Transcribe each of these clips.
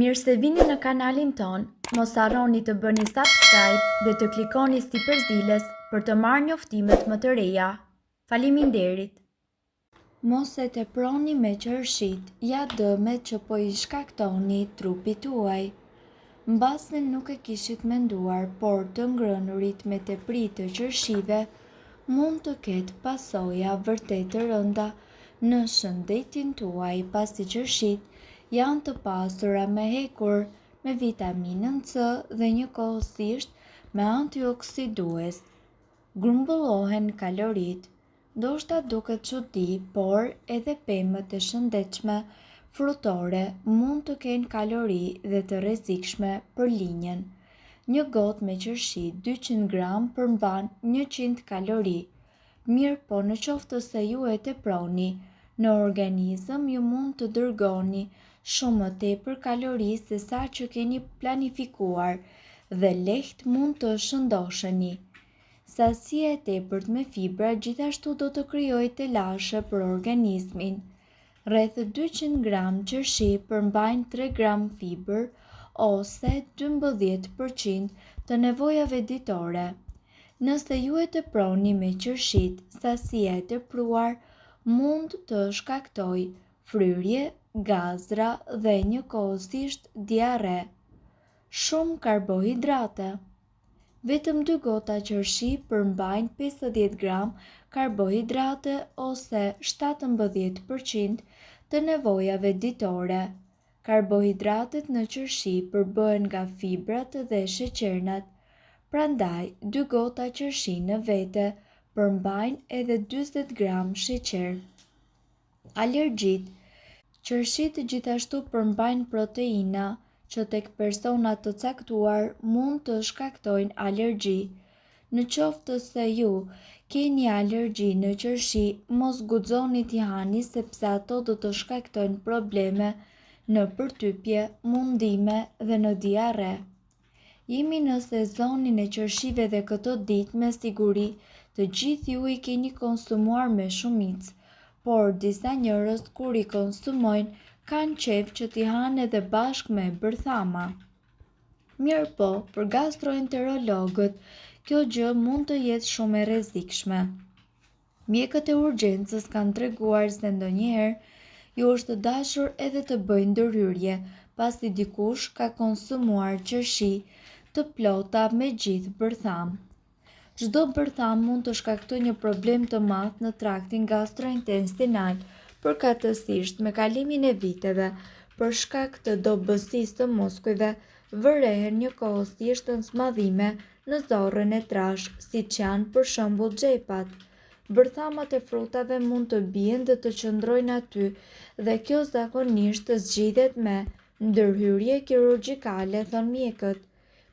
Mirë se vini në kanalin ton, mos harroni të bëni subscribe dhe të klikoni si përzieles për të marrë njoftimet më të reja. Faleminderit! Mos e teproni me qershit, ja dëmet që po i shkaktoni trupit tuaj. Mbasi nuk e kishit menduar, por të ngrënurit me tepri të qershive mund të ketë pasoja vërtet të rënda në shëndetin tuaj, pasi qershit janë të pasura me hekur, me vitaminën C dhe njëkohësisht me antioksidues. Grumbullohen kalorit. Ndoshta duket çudi, por edhe pemët e shëndetshme frutore mund të kenë kalori dhe të rrezikshme për linjën. Një gotë me qershi 200 gram përmban 100 kalori. Mirë po në qoftë se ju e teproni, në organizëm ju mund të dërgoni shumë më tepër kalori se sa që keni planifikuar dhe lehtë mund të shëndosheni. Sasia e tepërt me fibra gjithashtu do të krijojë telashe për organizmin. Rreth 200 gram qershi përmbajnë 3 gram fibër ose 12% të nevojave ditore. Nëse ju e teproni me qershit, sasia e tepruar mund të shkaktojë fryrje, gazra dhe njëkohësisht diare. Shumë karbohidrate. Vetëm 2 gota qershi përmbajnë 50 gram karbohidrate ose 17% të nevojave ditore. Karbohidratet në qershi përbëhen nga fibrat dhe sheqernat, prandaj 2 gota qershi në vete përmbajnë edhe 40 gram sheqer. Alergjit. Qershit gjithashtu përmbajnë proteina që tek persona të caktuar mund të shkaktojnë alergji. Në qoftë se ju keni alergji në qershi, mos guxoni t'i hani sepse ato do të shkaktojnë probleme në përtypje, mundime dhe në diare. Jemi në sezonin e qershive dhe këto ditë me siguri të gjithë ju i keni konsumuar me shumicë, por disa njerëz kur i konsumojnë kanë qef që t'i hanë edhe bashkë me bërthama. Mirë po, për gastroenterologët, kjo gjë mund të jetë shumë e rrezikshme. Mjekët e urgjencës kanë treguar se ndonjëherë ju është dashur edhe të bëjë ndërhyrje pasi dikush ka konsumuar qershi të plota me gjithë bërtham. Çdo bërtham mund të shkaktojë një problem të madh në traktin gastrointestinal, përkatësisht me kalimin e viteve, për shkak të dobësisë të muskujve, vërehen njëkohësisht zmadhime në zorrën e trashë, siç janë për shembull xhepat. Bërthamat e frutave mund të bien dhe të qëndrojnë aty dhe kjo zakonisht zgjidhet me ndërhyrje kirurgjikale, thon mjekët.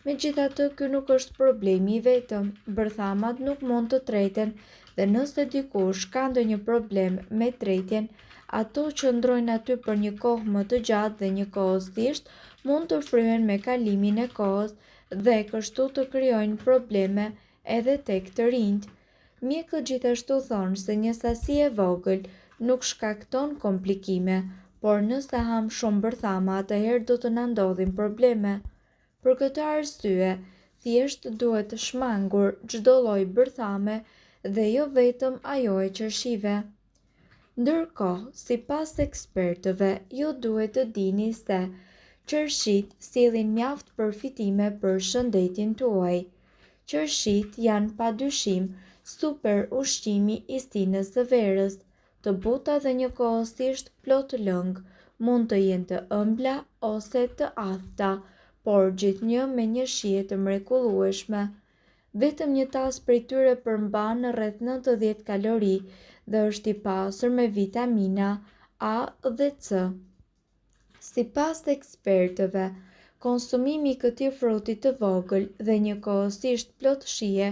Megjithatë, ky nuk është problemi i vetëm. Bërthamat nuk mund të treten dhe nëse dikush ka ndonjë problem me tretjen, ato qëndrojnë aty për një kohë më të gjatë dhe njëkohësisht mund të fryhen me kalimin e kohës dhe kështu të krijojnë probleme edhe tek të rinjt. Mjekët gjithashtu thonë se një sasi e vogël nuk shkakton komplikime, por nëse ham shumë bërthama, atëherë do të na ndodhin probleme. Për këtë arsye, thjesht duhet shmangur çdo lloj bërthame dhe jo vetëm ajo e qershive. Ndërkohë, sipas ekspertëve, ju duhet të dini se qershit sillin mjaft përfitime për shëndetin tuaj. Qershit janë padyshim super ushqimi i sinës së verës, të buta dhe njëkohësisht plot lëng, mund të jenë të ëmbla ose të athta, por gjithnjë me një shije të mrekullueshme. Vetëm një tas prej tyre përmban rreth 90 kalori dhe është i pasur me vitamina A dhe C. Sipas ekspertëve, konsumimi i këtij fruti të vogël dhe njëkohësisht plot shije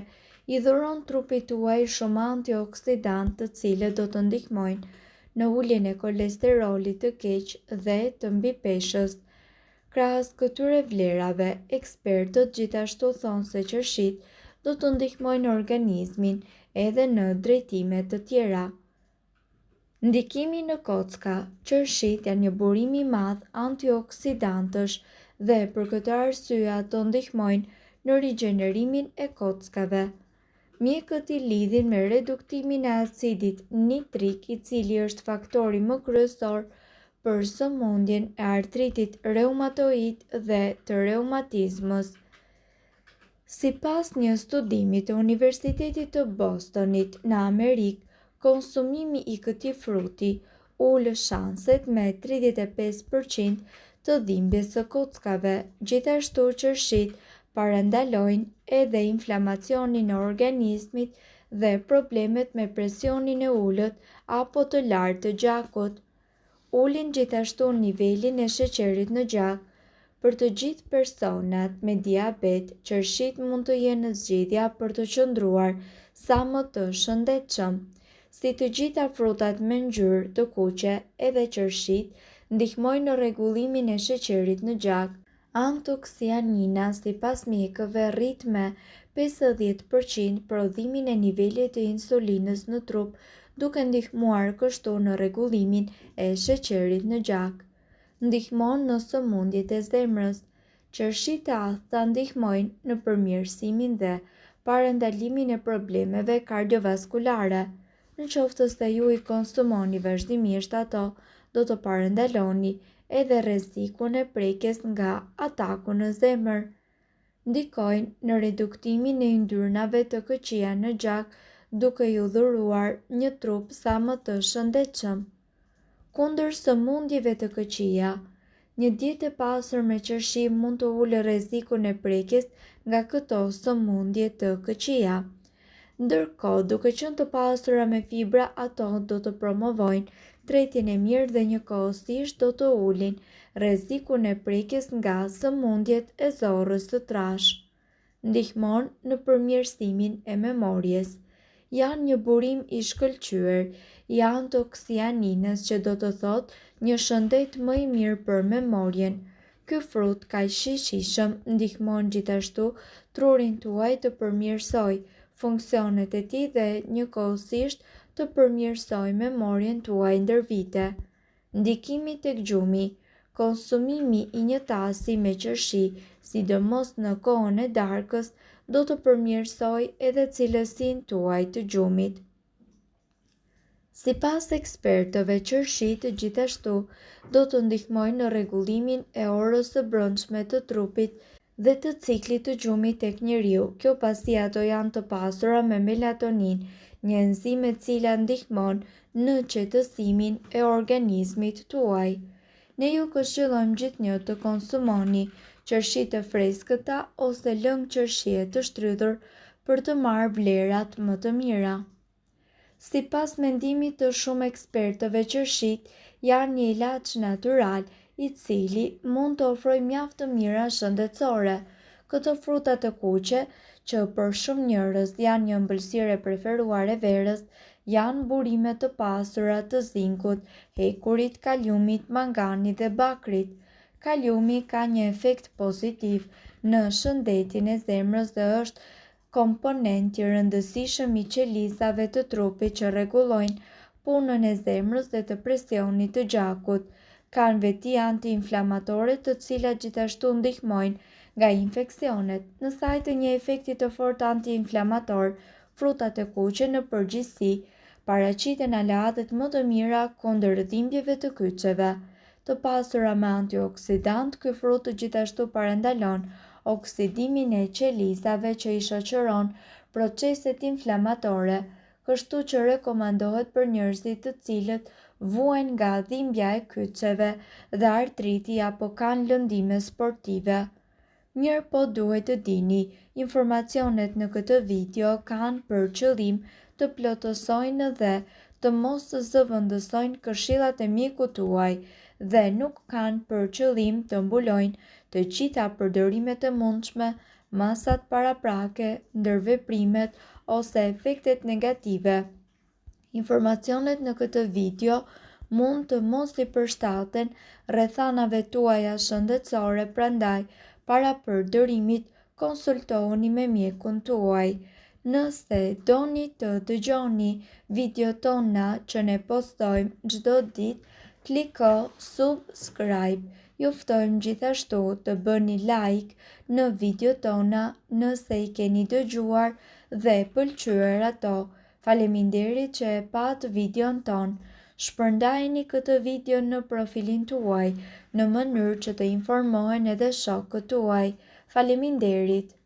i dhuron trupit tuaj shumë antioksidantë të cilët do të ndihmojnë në uljen e kolesterolit të keq dhe të mbipeshës. Krahas këtyre vlerave, ekspertët gjithashtu thonë se qershit do të ndihmojnë organizmin edhe në drejtime të tjera. Ndikimi në kocka. Qershit janë një burim i madh antioksidantësh dhe për këtë arsye ato ndihmojnë në rigjenerimin e kockave. Mjekët i lidhin me reduktimin e acidit nitrik, i cili është faktori më kryesor për sëmundjen e artritit reumatoid dhe të reumatizmës. Sipas një studimi të Universitetit të Bostonit në Amerikë, konsumimi i këtij fruti ul shanset me 35% të dhimbjes së kockave. Gjithashtu qershit parandalojnë edhe inflamacionin e organizmit dhe problemet me presionin e ulët apo të lartë të gjakut. Ulin gjithashtu nivelin e sheqerit në gjak. Për të gjithë personat me diabet, qershit mund të jenë zgjidhja për të qëndruar sa më të shëndetshëm. Si të gjitha frutat me ngjyrë të kuqe, edhe qershit ndihmojnë në rregullimin e sheqerit në gjak. Antoksianina, sipas mjekëve, rrit me 50% prodhimin e nivelit të insulinës në trup, duke ndihmuar kështu në rregullimin e sheqerit në gjak. Ndihmon në sëmundjet e zemrës. Qershit e athta ndihmojnë në përmirësimin dhe parandalimin e problemeve kardiovaskulare. Në qoftë se ju i konsumoni vazhdimisht ato, do të parandaloni edhe rrezikun e prekjes nga ataku në zemër. Ndikojnë në reduktimin e yndyrnave të këqija në gjak, duke ju dhuruar një trup sa më të shëndetshëm. Kundër sëmundjeve të këqija. Një dietë e pasur me qershi mund të ulë rrezikun e prekjes nga këto sëmundje të këqija. Ndërkohë, duke qenë të pasura me fibra, ato do të promovojnë tretjen e mirë dhe njëkohësisht do të ulin rrezikun e prekjes nga sëmundjet e zorrës së trashë. Ndihmon në përmirësimin e memorjes. Janë një burim i shkëlqyer i antoksianinës, që do të thotë një shëndet më i mirë për memorjen. Ky frut kaq shijshëm ndihmon gjithashtu trurin tuaj të përmirësoj funksionet e tij dhe njëkohësisht të përmirësoj memorjen tuaj ndër vite. Ndikimi tek gjumi. Konsumimi i një tasi me qershi, sidomos në kohën e darkës, do të përmirësoj edhe cilësinë tuaj të gjumit. Sipas ekspertëve, qershit gjithashtu do të ndihmojnë në rregullimin e orës së brendshme të trupit dhe të ciklit të gjumit tek njeriu. Kjo pasi ato janë të pasura me melatonin, një enzim e cila ndihmon në qetësimin e organizmit tuaj. Ne ju këshillojmë gjithnjë të konsumoni qershi të freskëta ose lëng qershie të shtrydhur për të marrë vlerat më të mira. Sipas mendimit të shumë ekspertëve, qershit janë një ilaç natyral i cili mund të ofrojë mjaft të mira shëndetësore. Këto fruta të kuqe, që për shumë njerëz janë një ëmbëlsirë e preferuar e verës, janë burime të pasura të zinkut, hekurit, kaliumit, manganit dhe bakrit. Kaliumi ka një efekt pozitiv në shëndetin e zemrës dhe është komponent i rëndësishëm i qelizave të trupit që rregullojnë punën e zemrës dhe të presionit të gjakut. Kanë veti antiinflamatore të cilat gjithashtu ndihmojnë nga infeksionet. Në saj të një efekti të fortë antiinflamator, frutat e kuqe në përgjithësi paraqiten aleatet më të mira kundër dhimbjeve të kyçeve. Të pasura me antioksidant, ky frut gjithashtu parandalon oksidimin e qelizave që i shoqëron proceset inflamatore, kështu që rekomandohet për njerëzit të cilët vuajnë nga dhimbja e kyçeve dhe artriti apo kanë lëndime sportive. Mirë po, duhet të dini, informacionet në këtë video kanë për qëllim të plotësojnë dhe të mos zëvendësojnë këshillat e mjekut tuaj dhe nuk kanë për qëllim të mbulojnë të gjitha përdorimet e mundshme, masat paraprake, ndërveprimet ose efektet negative. Informacionet në këtë video mund të mos i përshtaten rrethanave tuaja shëndetësore, prandaj para përdorimit konsultohuni me mjekun tuaj. Nëse doni të dëgjoni video tona që ne postojmë çdo ditë, kliko subscribe. Ju ftojmë gjithashtu të bëni like në video tona nëse i keni dëgjuar dhe pëlqyer ato. Faleminderit që e pat videon ton. Shpërndajeni këtë video në profilin tuaj në mënyrë që të informohen edhe shokët tuaj. Faleminderit.